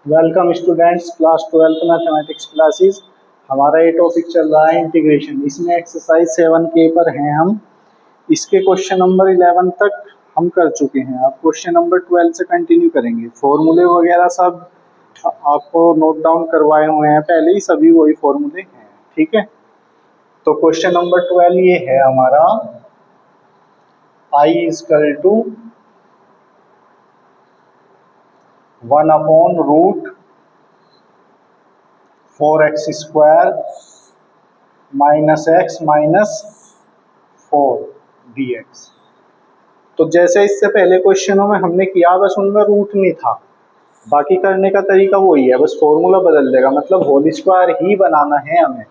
Welcome students, class 12 mathematics classes. हमारा ये topic चल रहा है इंटीग्रेशन। इसमें एक्सरसाइज 7 के पर हैं हम। इसके क्वेश्चन नंबर 11 तक हम कर चुके हैं। अब क्वेश्चन नंबर 12 से कंटिन्यू करेंगे। फॉर्मूले वगैरह सब आपको नोट डाउन करवाए हुए हैं पहले ही, सभी वही फॉर्मूले हैं। ठीक है, तो क्वेश्चन नंबर 12 ये है हमारा, आई equal to 1/√4x² -x-4 dx। तो जैसे इससे पहले क्वेश्चनों में हमने किया, बस उनमें रूट नहीं था, बाकी करने का तरीका वही है, बस फॉर्मूला बदल देगा। मतलब होल स्क्वायर ही बनाना है हमें,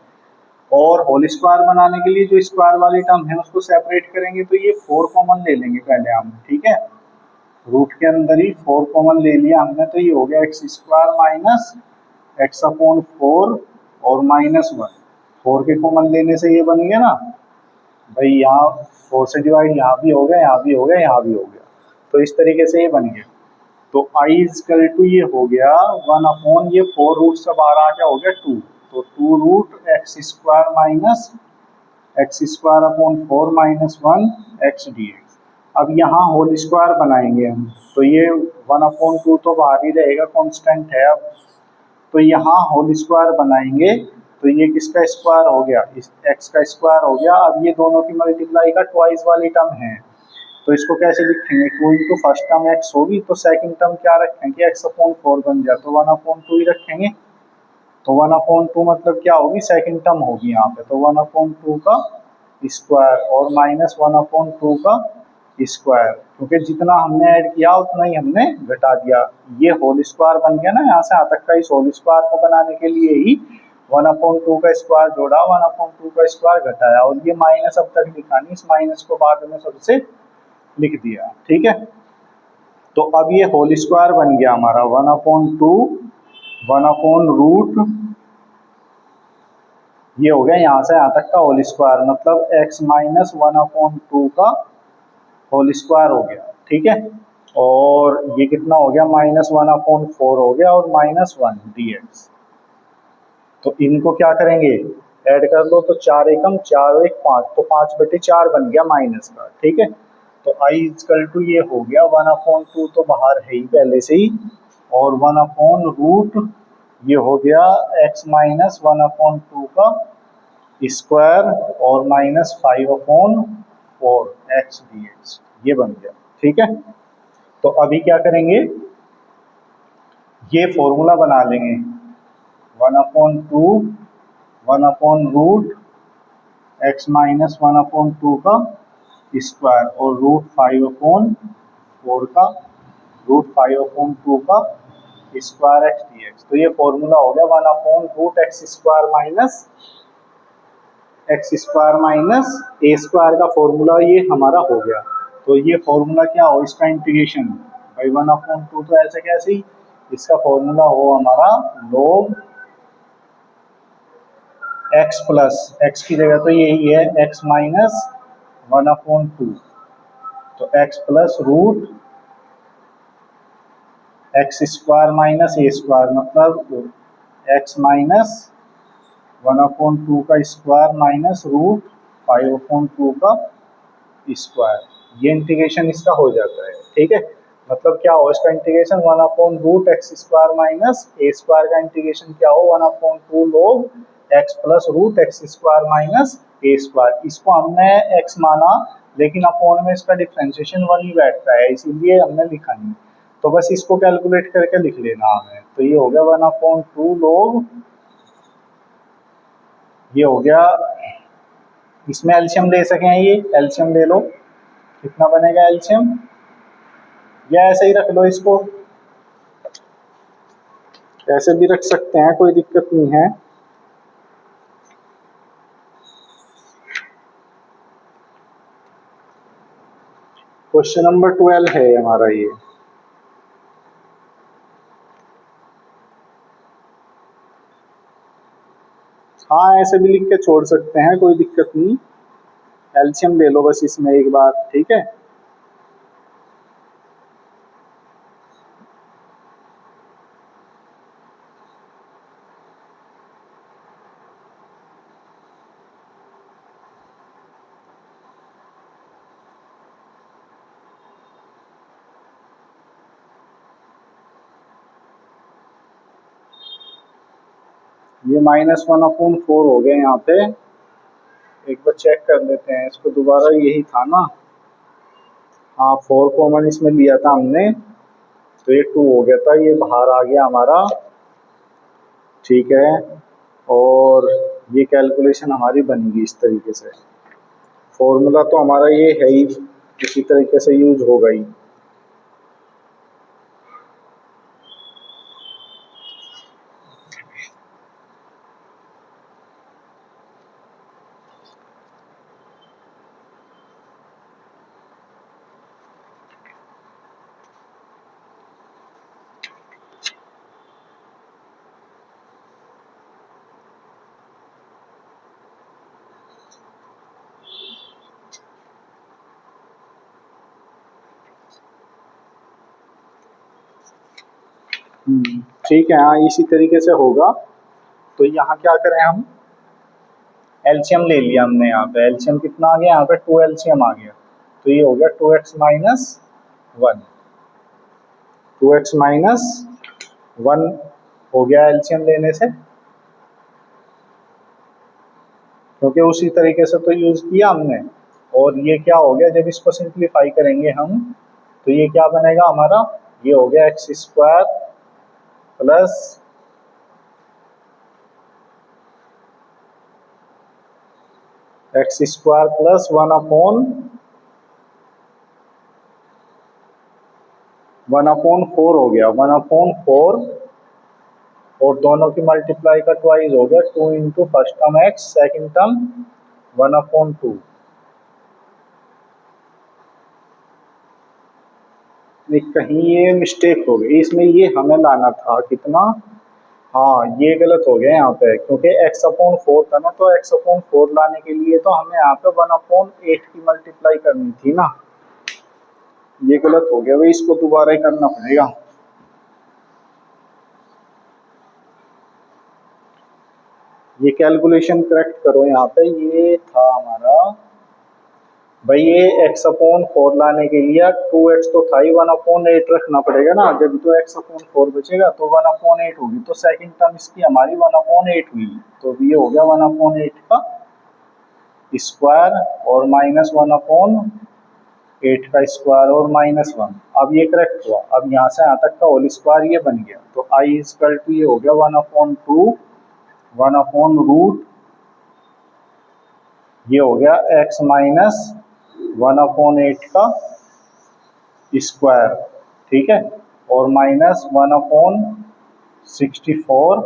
और होल स्क्वायर बनाने के लिए जो स्क्वायर वाली टर्म है उसको सेपरेट करेंगे। तो ये 4 कॉमन ले लेंगे पहले हम, ठीक है। रूट के अंदर ही 4 कॉमन ले लिया हमने, तो ये हो गया x² माइनस x/4 और -1। 4 के कॉमन लेने से ये बन गया ना भाई, यहाँ 4 से डिवाइड यहाँ भी हो गया, यहाँ भी हो गया, यहाँ भी हो गया। तो इस तरीके से ये बन गया। तो आई इजकल टू ये हो गया 1/, ये 4 रूट से बाहर आ गया, हो गया 2। तो 2√x² minus x²/4 -1 x dx। अब यहाँ होल स्क्वायर बनाएंगे हम, तो ये 1/2 तो बाहर ही रहेगा, कांस्टेंट है। अब तो यहाँ होल स्क्वायर बनाएंगे, तो ये किसका स्क्वायर हो गया, इस x का स्क्वायर हो गया। अब ये दोनों की मल्टीप्लाई का ट्वाइस वाली टर्म है, तो इसको कैसे लिखेंगे, 2 इंटू फर्स्ट टर्म x होगी, तो सेकंड टर्म क्या रखेंगे, x/4 बन जाए, तो 1/2 ही रखेंगे। तो 1/2 मतलब क्या होगी, सेकंड टर्म होगी यहाँ पे। तो 1/2 का स्क्वायर और -1/2 का स्क्वायर, क्योंकि जितना हमने ऐड किया उतना ही हमने घटा दिया। ये होल स्क्वायर बन गया ना, यहाँ से यहाँ तक का। इस होल स्क्वायर को बनाने के लिए ही 1/2 का स्क्वायर जोड़ा, 1/2 का स्क्वायर घटाया, और ये माइनस अब तक लिखा नहीं, इस माइनस को बाद में सबसे लिख दिया, ठीक है। तो अब ये होल स्क्वायर बन गया हमारा 1/2, 1/√, ये हो गया यहाँ से यहाँ तक का होल स्क्वायर, मतलब x माइनस 1/2 का होल स्क्वायर हो गया, ठीक है। और ये कितना हो गया, -1/4 हो गया, और -1 dx। तो इनको क्या करेंगे, ऐड कर लो, तो 4 एकम 4 और 1 5, तो 5/4 बन गया माइनस का, ठीक है। तो आई इजकल टू ये हो गया 1/2 तो बाहर है ही पहले से ही, और 1/√, ये हो गया x माइनस 1/2 का स्क्वायर और -5/4 x dx, ये बन गया, ठीक है। तो अभी क्या करेंगे, ये फॉर्मूला बना लेंगे 1/2, 1/√, x माइनस 1/2 का स्क्वायर और √5/4 का √5/2 का स्क्वायर x dx। तो ये फॉर्मूला हो गया 1/√x² माइनस a² का फॉर्मूला, ये हमारा हो गया। तो ये फॉर्मूला क्या हो, इसका इंटीग्रेशन भाई 1/2, तो ऐसे कैसे ही इसका फॉर्मूला हो हमारा log x प्लस x की जगह तो यही है x माइनस 1/2, तो x plus root x² minus a², मतलब x माइनस 1/2 का स्क्वायर माइनस √5/2 का स्क्वायर। ये इंटीग्रेशन इसका हो जाता है, ठीक है। मतलब क्या हो इसका इंटीग्रेशन, 1/√x² माइनस a² का इंटीग्रेशन क्या हो, 1/2 log x plus √x² minus a²। इसको हमने x माना, लेकिन अपोन में इसका डिफ्रेंशिएशन 1 ही बैठता है, इसीलिए हमने लिखा नहीं। तो बस इसको कैलकुलेट करके लिख लेना हमें। तो ये हो गया 1/2 log, ये हो गया, इसमें एलसीएम ले सकें, ये एलसीएम ले लो, कितना बनेगा एलसीएम, या ऐसे ही रख लो इसको, ऐसे भी रख सकते हैं, कोई दिक्कत नहीं है। क्वेश्चन नंबर 12 है हमारा ये। हाँ, ऐसे भी लिख के छोड़ सकते हैं, कोई दिक्कत नहीं। एलसीएम ले लो बस इसमें एक बार, ठीक है। ये -1/4 हो गए यहाँ पे। एक बार चेक कर लेते हैं इसको दोबारा, यही था ना। हाँ 4 कॉमन इसमें लिया था हमने, तो ये 2 हो गया था, ये बाहर आ गया हमारा। ठीक है, और ये कैलकुलेशन हमारी बनेगी इस तरीके से। फॉर्मूला तो हमारा ये है ही, इसी तरीके से यूज होगा ही। ठीक है, हाँ इसी तरीके से होगा। तो यहाँ क्या करें हम, एलसीएम ले लिया हमने। यहाँ पे एलसीएम कितना आ गया, यहाँ पे 2 एलसीएम आ गया, तो ये हो गया 2x - 1। 2x - 1 हो गया एलसीएम लेने से, क्योंकि उसी तरीके से तो यूज किया हमने। और ये क्या हो गया, जब इसको सिंप्लीफाई करेंगे हम, तो ये क्या बनेगा हमारा, ये हो गया x² प्लस x² प्लस 1/4 हो गया, 1/4। और दोनों की मल्टीप्लाई का ट्वाइस हो गया, 2 into first term x, second term 1/2। कहीं ये मिस्टेक हो गई इसमें, ये हमें लाना था कितना, हाँ ये गलत हो गया यहाँ पे, क्योंकि x/4 था ना, तो x/4 लाने के लिए तो हमें यहाँ पे 1/8 की मल्टीप्लाई करनी थी ना। ये गलत हो गया भाई, इसको दोबारा ही करना पड़ेगा। ये कैलकुलेशन करेक्ट करो, यहाँ पे ये था हमारा भाई, ये x/4 लाने के लिए 2x तो था ही, 1/8 रखना पड़ेगा ना। जब तो x/4 बचेगा तो 1/8 होगी, तो सेकंड टर्म इसकी हमारी 1/8 हुई, तो ये हो गया 1/8 का स्क्वायर और -1/8 का स्क्वायर और -1। अब ये करेक्ट हुआ। अब यहाँ से यहाँ तक का होल स्क्वायर ये बन गया, तो i इक्वल टू ये हो गया 1/2, 1/√, ये हो गया x - 1/8 का स्क्वायर। ठीक है, और -1/64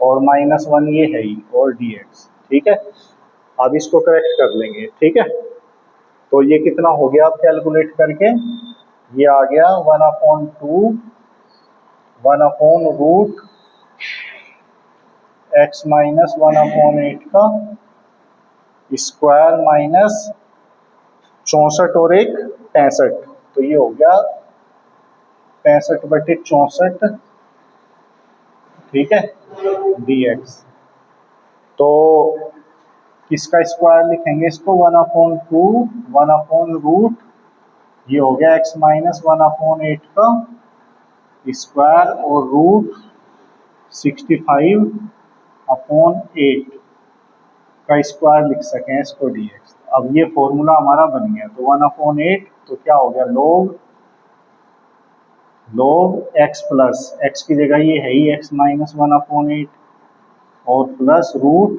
और -1 ये है ही, और dx। ठीक है, अब इसको करेक्ट कर लेंगे। ठीक है, तो ये कितना हो गया, आप कैलकुलेट करके, ये आ गया 1/2, 1/√, x - 1/8 का स्क्वायर माइनस 64 और 1 65, तो ये हो गया 65/64। ठीक है, dx। तो किसका स्क्वायर लिखेंगे इसको, 1/2, 1/√, ये हो गया x - 1/8 का स्क्वायर और रूट 65/8 का स्क्वायर लिख सकें इसको dx। अब ये फॉर्मूला हमारा बन गया, तो 1/8 तो क्या हो गया, log x प्लस x की जगह ये है ही x - 1/8, और प्लस रूट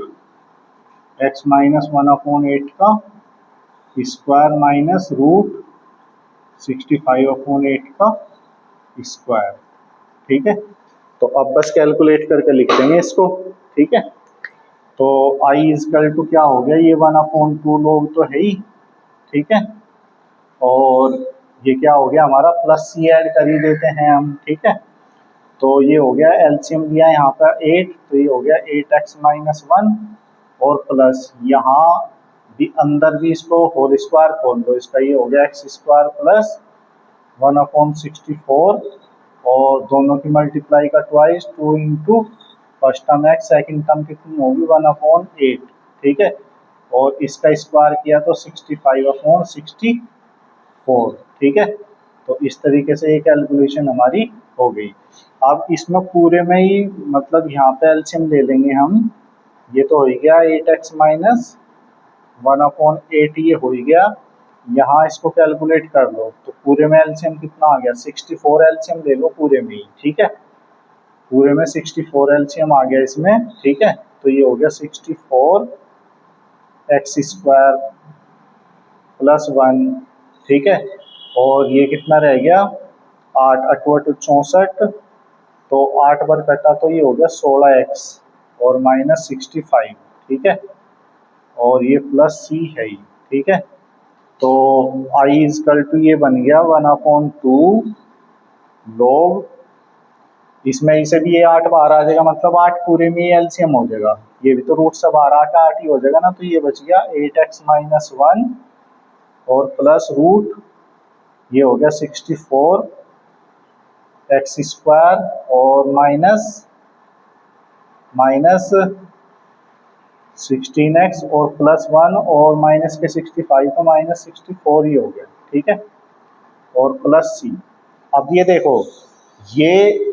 x - 1/8 का स्क्वायर माइनस रूट 65/8 का स्क्वायर। ठीक है, तो अब बस कैलकुलेट करके लिख देंगे इसको। ठीक है, तो i इजकल टू क्या हो गया, ये 1/2 लोग तो है ही। ठीक है, और ये क्या हो गया हमारा, प्लस सी ऐड कर ही देते हैं हम। ठीक है, तो ये हो गया, एलसीएम लिया यहाँ पर 8, तो ये हो गया 8x - 1, और प्लस यहाँ भी अंदर भी इसको होल स्क्वायर खोल दो, इसका ये हो गया x² प्लस 1/64, और दोनों की मल्टीप्लाई का twice, 2 into first term x, second term कितनी होगी 1/8। ठीक है, और इसका स्क्वायर किया तो 65/64। ठीक है, तो इस तरीके से ये कैलकुलेशन हमारी हो गई। अब इसमें पूरे में ही मतलब यहाँ पे एलसीएम ले लेंगे हम, ये तो हो गया 8x माइनस 1/8 ये हो गया। यहाँ इसको कैलकुलेट कर लो तो पूरे में एलसीएम कितना आ गया 64 एलसीएम ले लो पूरे में ही, ठीक है, पूरे में 64 एलसीएम आ गया इसमें, ठीक है। तो ये हो गया 64 एक्स स्क्वायर प्लस 1, ठीक है। और ये कितना रह गया 8 8 64, तो 8 बार कटा तो ये हो गया 16x और माइनस 65, ठीक है। और ये प्लस सी है ही, ठीक है। तो आई इजकल टू ये बन गया 1/2 log, इसमें इसे भी ये 8 बाहर आ जाएगा, मतलब 8 पूरे में एलसीएम हो जाएगा, ये भी तो रूट से बाहर आकर 8 ही हो जाएगा ना, तो ये बच गया 8x माइनस 1 और प्लस रूट ये हो गया 64 एक्स स्क्वायर और माइनस 16x और प्लस 1 और माइनस के 65 तो माइनस 64 ही हो गया, ठीक है, और प्लस सी। अब ये देखो ये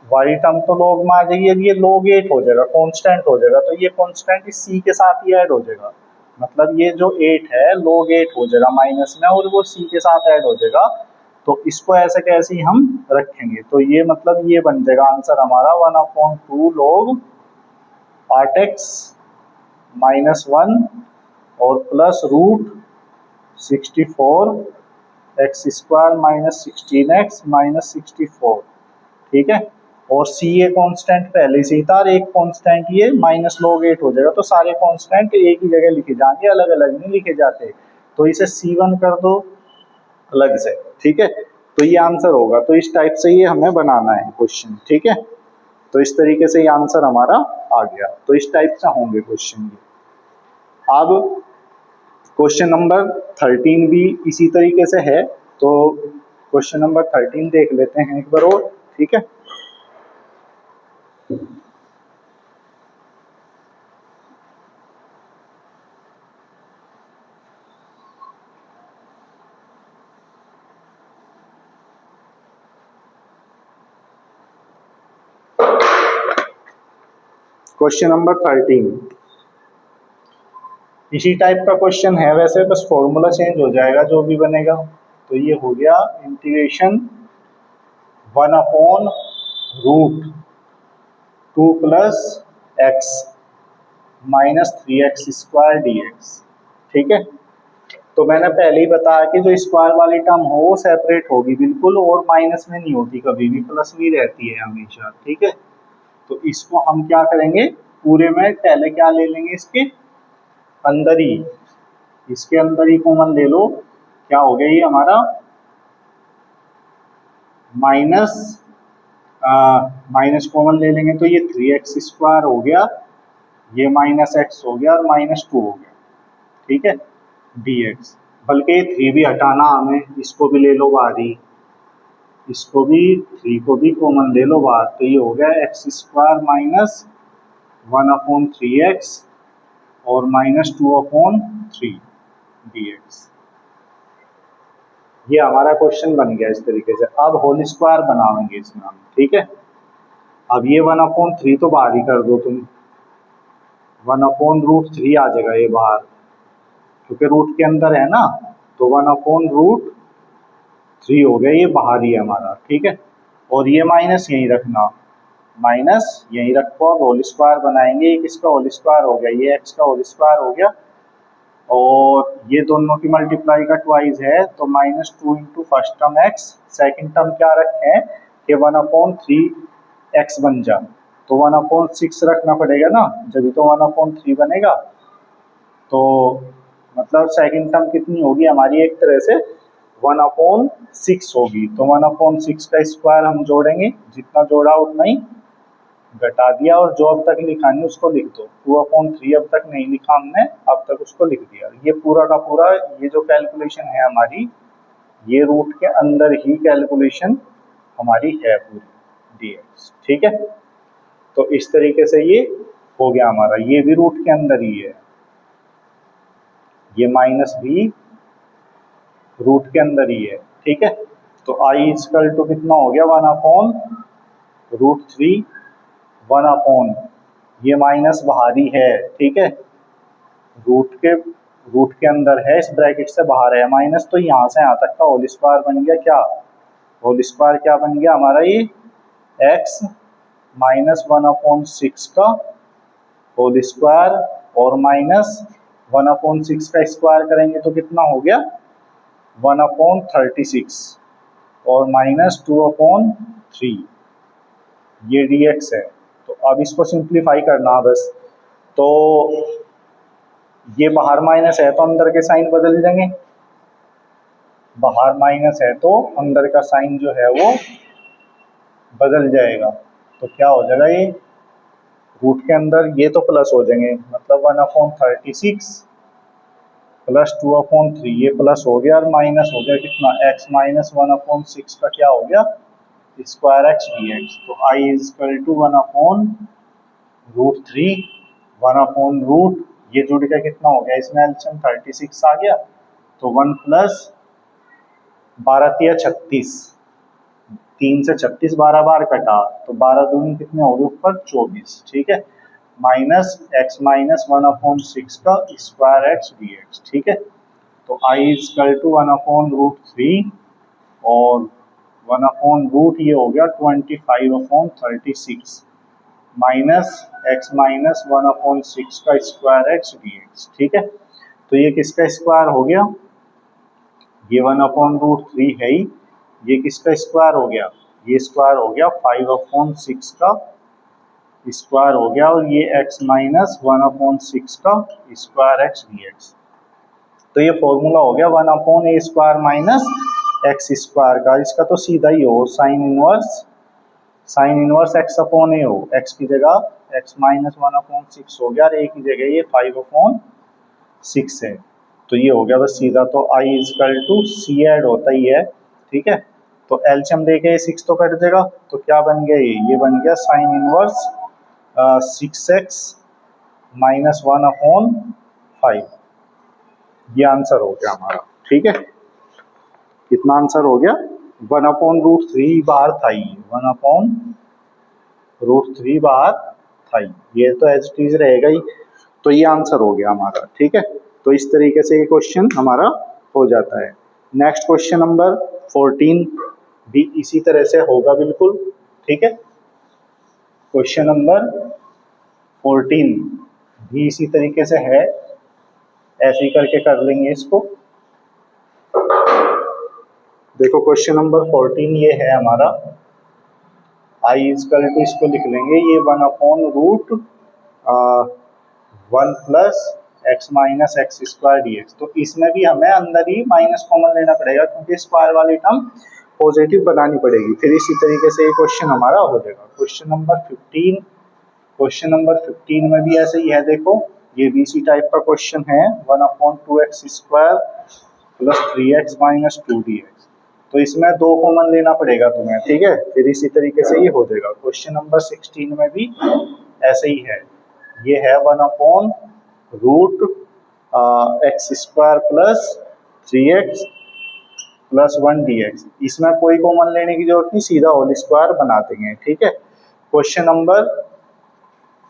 वाई टर्म तो लॉग में आ जाएगी, अब ये log 8 हो जाएगा, कांस्टेंट हो जाएगा, तो ये कांस्टेंट इस सी के साथ ही ऐड हो जाएगा, मतलब ये जो 8 है log 8 हो जाएगा माइनस में और वो सी के साथ ऐड हो जाएगा। तो इसको ऐसे कैसे ही हम रखेंगे, तो ये मतलब ये बन जाएगा आंसर हमारा 1/2 log 8x माइनस 1 और plus root 64 x square minus 16x minus 64, ठीक है। और सी ये कांस्टेंट पहले से ही था और एक कांस्टेंट ये माइनस log 8 हो जाएगा, तो सारे कांस्टेंट एक ही जगह लिखे जाएंगे, अलग अलग नहीं लिखे जाते, तो इसे C1 कर दो अलग से, ठीक है। तो ये आंसर होगा, तो इस टाइप से ये हमें बनाना है क्वेश्चन, ठीक है। तो इस तरीके से ये आंसर हमारा आ गया, तो इस टाइप से होंगे क्वेश्चन। अब क्वेश्चन नंबर 13 भी इसी तरीके से है, तो क्वेश्चन नंबर 13 देख लेते हैं एक बार और, ठीक है। क्वेश्चन नंबर 13 इसी टाइप का क्वेश्चन है वैसे, बस फॉर्मूला चेंज हो जाएगा जो भी बनेगा। तो ये हो गया integration 1/√2 plus x minus 3x square dx, ठीक है। तो मैंने पहले ही बताया कि जो स्क्वायर वाली टर्म हो वो सेपरेट होगी बिल्कुल, और माइनस में नहीं होती, कभी भी प्लस में रहती है हमेशा, ठीक है। तो इसको हम क्या करेंगे पूरे में पहले क्या ले लेंगे, इसके अंदर ही, इसके अंदर ही कॉमन ले लो, क्या हो गया ये हमारा माइनस कॉमन ले लेंगे तो ये 3x स्क्वायर हो गया, ये माइनस एक्स हो गया और -2 हो गया, ठीक है, dx। बल्कि 3 भी हटाना हमें, इसको भी ले लो बाहर ही, इसको भी 3 को भी कॉमन ले लो बाहर, तो ये हो गया एक्स स्क्वायर माइनस 1/3x और -2/3 dx। ये हमारा क्वेश्चन बन गया इस तरीके से। अब होल स्क्वायर बनाएंगे इसमें हम, ठीक है। अब ये 1/3 तो बाहर ही कर दो तुम, 1/√3 आ जाएगा ये बाहर, क्योंकि रूट के अंदर है ना, तो 1/√3 हो गया, ये बाहर ही है हमारा, ठीक है। और ये माइनस यहीं रखना, माइनस यहीं रखो, अब होल स्क्वायर बनाएंगे, ये किसका होल स्क्वायर हो गया, ये एक्स का होल स्क्वायर हो गया, और ये दोनों की मल्टीप्लाई का ट्वाइस है, तो -2 into first term x, second term क्या रखे हैं कि 1/3 एक्स बन जा, तो 1/6 रखना पड़ेगा ना, जब तो 1/3 बनेगा। तो मतलब सेकेंड टर्म कितनी होगी हमारी, एक तरह से 1/6 होगी, तो 1/6 का स्क्वायर हम जोड़ेंगे, जितना जोड़ा उतना ही घटा दिया, और जो अब तक लिखा नहीं उसको लिख दो, 2/3 अब तक नहीं लिखा हमने, अब तक उसको लिख दिया। ये पूरा का पूरा ये जो कैलकुलेशन है हमारी, ये रूट के अंदर ही कैलकुलेशन हमारी है पूरी dx, ठीक है। तो इस तरीके से ये हो गया हमारा, ये भी रूट के अंदर ही है, ये माइनस भी रूट के अंदर ही है, ठीक है। तो आई इजकल टू कितना हो गया 1/√3, 1 ये माइनस बाहर ही है, ठीक है, रूट के अंदर है, इस ब्रैकेट से बाहर है माइनस, तो यहाँ से यहाँ तक का होल स्क्वायर बन गया क्या, होल स्क्वायर क्या बन गया हमारा ये x -1/6 का होल स्क्वायर और -1/6 का स्क्वायर करेंगे तो कितना हो गया 1/36 और -2/3 ये dx है। तो अब इसको सिंप्लीफाई करना बस, तो ये बाहर माइनस है तो अंदर के साइन बदल जाएंगे, बाहर माइनस है तो अंदर का साइन जो है वो बदल जाएगा, तो क्या हो जाएगा ये रूट के अंदर ये तो प्लस हो जाएंगे, मतलब 1/36 प्लस 2/3 ये प्लस हो गया और माइनस हो गया कितना x -1/6 का क्या हो गया स्क्वायर x dx। तो आई इज इक्वल टू 1/√3 1/रूट ये जुड़ के कितना हो गया, इसमें एलसीएम 36 आ गया, तो 1 + 12 × 36, 3 से 36 12 बार कटा, तो 12 दूनी कितने हो गए ऊपर 24, ठीक है, -x -1/6 का स्क्वायर x dx, ठीक है। तो आई इज इक्वल टू 1/√3 और 1/रूट ये हो गया 25/36 -x -1/6 का स्क्वायर x dx, ठीक है। तो ये किसका स्क्वायर हो गया, ये 1/√3 है ही, ये किसका स्क्वायर हो गया, ये स्क्वायर हो गया 5/6 का स्क्वायर हो गया और ये x -1/6 का स्क्वायर x dx। तो ये फॉर्मूला हो गया 1/a² - x स्क्वायर का, इसका तो सीधा ही हो साइन इनवर्स x/a हो, x की जगह x -1/6 हो गया और a की जगह ये 5/6 है, तो ये हो गया बस सीधा। तो I is equal to C add होता ही है, ठीक है, तो एलसीएम लेके 6 तो कट देगा, तो क्या बन गया ये बन गया साइन इनवर्स 6x -1/5, ये आंसर हो गया हमारा, ठीक है। कितना आंसर हो गया 1/√3 बाहर था ही, 1/√3 बाहर था ही, ये तो एज इट इज रहेगा ही, तो ये आंसर हो गया हमारा, ठीक है। तो इस तरीके से ये क्वेश्चन हमारा हो जाता है। नेक्स्ट क्वेश्चन नंबर 14 भी इसी तरह से होगा बिल्कुल, ठीक है। क्वेश्चन नंबर 14 भी इसी तरीके से है, ऐसे ही करके कर लेंगे इसको। देखो क्वेश्चन नंबर 14 ये है हमारा, आई इजकल टू इसको लिख लेंगे ये 1/√1 + x - x² dx। तो इसमें भी हमें अंदर ही माइनस कॉमन लेना पड़ेगा क्योंकि स्क्वायर वाली टर्म पॉजिटिव बनानी पड़ेगी, फिर इसी तरीके से ये क्वेश्चन हमारा हो जाएगा। क्वेश्चन नंबर 15 में भी ऐसे ही है, देखो ये भी इसी टाइप का क्वेश्चन है 1/2x² + 3x - 2 dx। तो इसमें 2 कॉमन लेना पड़ेगा तुम्हें, ठीक है, फिर इसी तरीके से ये हो जाएगा। क्वेश्चन नंबर 16 में भी ऐसे ही है, ये है 1/√x² + 3x + 1 dx। इसमें कोई कॉमन लेने की जरूरत नहीं, सीधा होल स्क्वायर बना देंगे, ठीक है। क्वेश्चन नंबर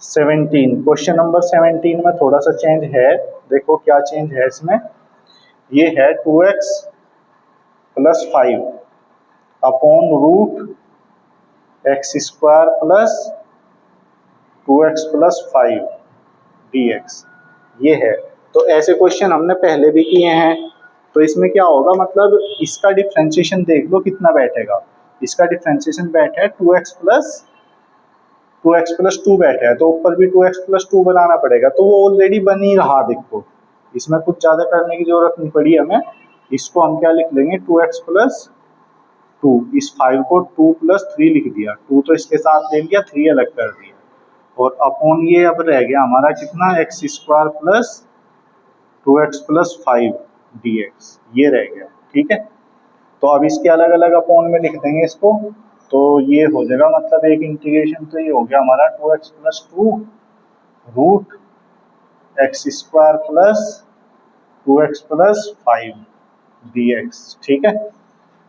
17 में थोड़ा सा चेंज है, देखो क्या चेंज है इसमें, ये है 2x + 5 /√x² + 2x + 5 dx, ये है। तो ऐसे क्वेश्चन हमने पहले भी किए हैं, तो इसमें क्या होगा, मतलब इसका डिफ्रेंशिएशन देख लो कितना बैठेगा, इसका डिफ्रेंशिएशन बैठा है 2x + 2 बैठा है, तो ऊपर भी 2x + 2 बनाना पड़ेगा, तो वो ऑलरेडी बन ही रहा, देखो इसमें कुछ ज़्यादा करने की जरूरत नहीं पड़ी हमें। इसको हम क्या लिख लेंगे 2x + 2, इस 5 को 2 + 3 लिख दिया, 2 तो इसके साथ ले लिया, 3 अलग कर दिया, और अपॉन ये अब रह गया हमारा कितना x² + 2x + 5 dx, ये रह गया, ठीक है। तो अब इसके अलग अलग अपॉन में लिख देंगे इसको, तो ये हो जाएगा, मतलब एक इंटीग्रेशन तो ये हो गया हमारा 2x + 2 √x² + 2x + 5 dx, ठीक है।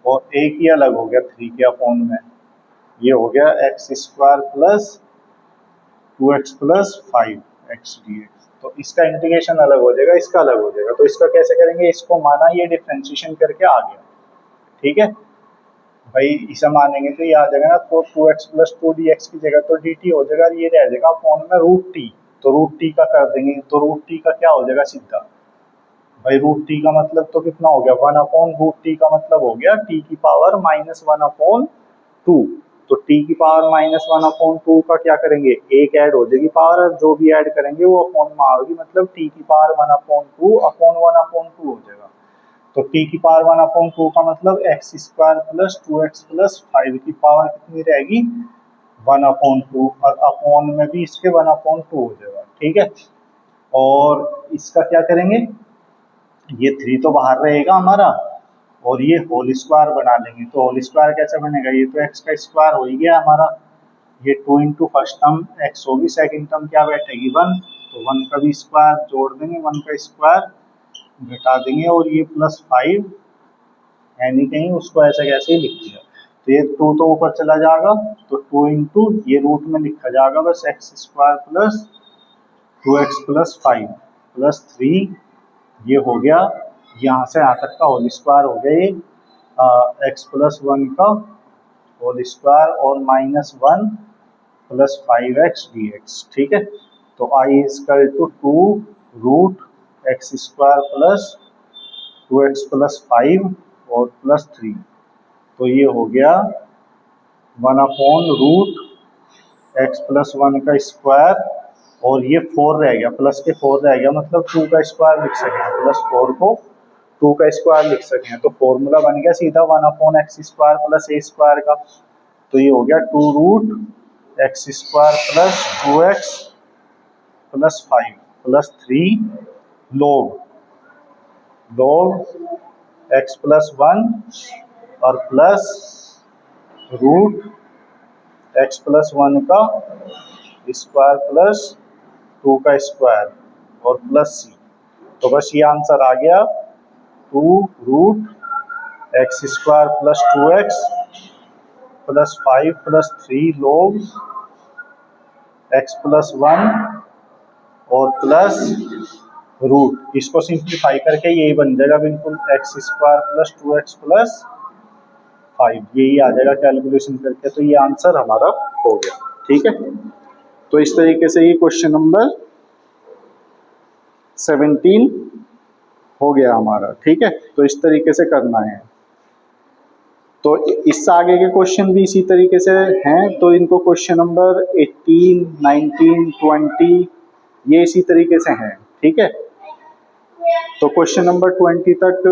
और एक ही अलग हो गया 3 के अपॉन में, ये हो गया x square plus 2x plus 5x dx। तो इसका इंटीग्रेशन अलग हो जाएगा, इसका अलग हो जाएगा। तो इसका कैसे करेंगे, इसको माना ये डिफ्रेंशिएशन करके आ गया, ठीक है भाई, इसे मानेंगे तो ये आ जाएगा ना, तो 2x प्लस 2dx की जगह तो dt हो जाएगा, ये रह जाएगा अपॉन में रूट टी। तो रूट टी का कर देंगे, तो रूट टी का क्या हो जाएगा सीधा भाई, रूट टी का मतलब तो कितना हो गया 1 अपॉन रूट टी का मतलब हो गया टी की पावर -1 अपॉन 2। तो टी की पावर -1 अपॉन 2 का क्या करेंगे, एक ऐड हो जाएगी पावर, और जो भी ऐड करेंगे वो अपॉन में आएगी, मतलब टी की पावर 1 अपॉन 2 अपॉन 1 अपॉन 2 हो जाएगा। तो टी की पावर 1 अपॉन 2 का मतलब x square plus 2x plus 5 की पावर कितनी रहेगी 1 अपॉन 2, और अपॉन में भी इसके 1 अपॉन 2 हो जाएगा, ठीक है। और इसका क्या करेंगे, ये 3 तो बाहर रहेगा हमारा, और ये होल स्क्वायर बना लेंगे। तो होल स्क्वायर कैसे बनेगा, ये तो एक्स का स्क्वायर हो ही गया हमारा, ये 2 इंटू फर्स्ट टर्म एक्स होगी, सेकेंड टर्म क्या बैठेगी 1, तो 1 का भी स्क्वायर जोड़ देंगे, 1 का स्क्वायर घटा देंगे, और ये प्लस 5 है नहीं कहीं, उसको ऐसे कैसे ही लिख दिया। तो ये 2 तो ऊपर चला जाएगा, तो 2 इंटू ये रूट में लिखा जाएगा बस x square plus 2x plus 5 plus 3, ये हो गया यहाँ से यहाँ तक का होल स्क्वायर हो गया, ये एक्स प्लस 1 का होल स्क्वायर और -1 प्लस 5x dx, ठीक है। तो I equal to 2 root x square plus 2x plus 5 और प्लस 3, तो ये हो गया 1 अपॉन रूट एक्स प्लस 1 का स्क्वायर, और ये 4 रह गया, प्लस के 4 रह गया, मतलब 2 का स्क्वायर लिख सकें, प्लस 4 को 2 का स्क्वायर लिख सकें। तो फॉर्मूला बन गया सीधा 1 upon x square plus a square का। तो ये हो गया 2 root x square plus 2x plus 5 plus 3 log x plus 1 और प्लस रूट एक्स प्लस 1 का स्क्वायर प्लस 2 का स्क्वायर और प्लस सी। तो बस ये आंसर आ गया 2 root x square plus 2x plus 5 plus 3 log x plus 1 और प्लस रूट, इसको सिंप्लीफाई करके यही बन जाएगा बिल्कुल x square plus 2x plus 5, यही आ जाएगा कैलकुलेशन करके। तो ये आंसर हमारा हो गया, ठीक है। तो इस तरीके से ये क्वेश्चन नंबर 17 हो गया हमारा, ठीक है। तो इस तरीके से करना है। तो इससे आगे के क्वेश्चन भी इसी तरीके से हैं, तो इनको क्वेश्चन नंबर 18, 19, 20 ये इसी तरीके से हैं, ठीक है। तो क्वेश्चन नंबर 20 तक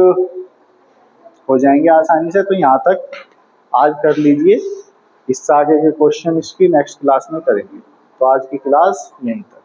हो जाएंगे आसानी से, तो यहाँ तक आज कर लीजिए, इससे आगे के क्वेश्चन इसकी नेक्स्ट क्लास में करेंगे। तो आज की क्लास यहीं तक।